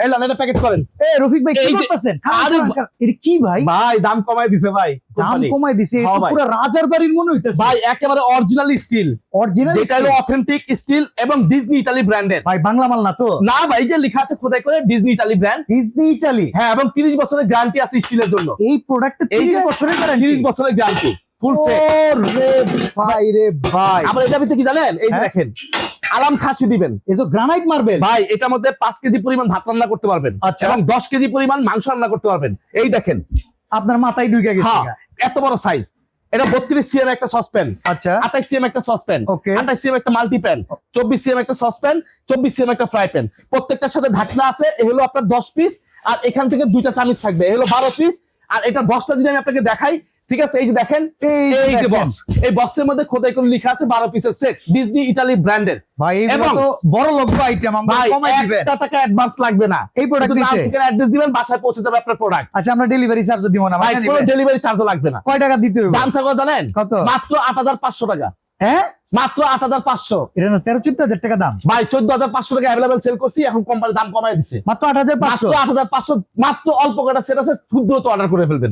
এই লন এটা প্যাকেট করেন। এ রফিক ভাই কি এই যে- করতেছেন? আরে এটা কি ভাই? ভাই দাম কমায় দিছে ভাই, দাম কোম্পানি। কমাই দিছে, হ্যাঁ এটা ভাই। পুরো রাজার বাড়ির মনে হইতেছে ভাই একেবারে অরিজিনাল স্টিল, অরিজিনাল যেটা হলো অথেন্টিক স্টিল এবং ডিজনি ইতালি ব্র্যান্ডের। ভাই, বাংলা মাল না তো? না ভাই, এই যে লেখা আছে খোদাই করে Disney Italy brand. Disney Italy. হ্যাঁ, এবং 30 বছরের গ্যারান্টি আছে স্টিলের জন্য। এই প্রোডাক্টে এই 30 যে বছরের গ্যারান্টি। 30 বছরের গ্যারান্টি ফুল সেট। রে ভাই রে ভাই, আবার এটা ভিতরে কি জানেন, এই যে হ্যাঁ? দেখেন আলাম খাসি দিবেন এ তো গ্রানাইট মার্বেল ভাই, এটার মধ্যে 5 কেজি পরিমাণ ভাত রান্না করতে পারবেন, আচ্ছা। এবং 10 কেজি পরিমাণ মাংস রান্না করতে পারবেন। এই দেখেন, আপনার মাথায় ঢুকে গেছে। হ্যাঁ এত বড় সাইজ। এটা 32 সিএম একটা সসপ্যান, আচ্ছা 28 সিএম একটা সসপ্যান, Okay. 28 সিএম একটা মাল্টিপ্যান, 24 সিএম একটা সসপ্যান, 24 সিএম একটা ফ্রাই প্যান। প্রত্যেকটার সাথে ঢাকনা আছে। এ হলো আপনার 10 পিস, আর এখান থেকে 2টা চামিচ থাকবে। এ হলো 12 পিস। আর এটা বক্সটা যদি আমি আপনাকে দেখাই, ঠিক আছে, এই যে দেখেন, এই যে এই যে দেখেন। বক্স, এই বক্সের মধ্যে খোদাই করে লেখা আছে 12 পিসের সেট, ডিজনি ইতালি ব্র্যান্ডের। ভাই, এগুলো এবং তো বড় লোক আইটেম, আমরা ভাই কমাই দিবেন। 1 টাকা অ্যাডভান্স লাগবে না, এই প্রোডাক্ট শুধু নাম নিতে? ঠিকানা অ্যাড্রেস দিবেন, বাসায় পৌঁছে যাবে আপনার প্রোডাক্ট। আচ্ছা, আমরা ডেলিভারি চার্জ দিব না, ভাই মানে কোনো নিবেন? ডেলিভারি চার্জও লাগবে না। কয় টাকা দিতে হবে? দাম থাকবে জানেন কত? মাত্র 8500 টাকা। হ্যাঁ, মাত্র 8500। এটা না 13-14 টাকা দাম। ভাই 14500 টাকা অ্যাভেলেবল সেল করছি, এখন কোম্পানি দাম কমায় দিছে মাত্র 8500। মাত্র 8500। মাত্র অল্প কটা সেট আছে, ক্ষুদ্র তো অর্ডার করে ফেলবেন।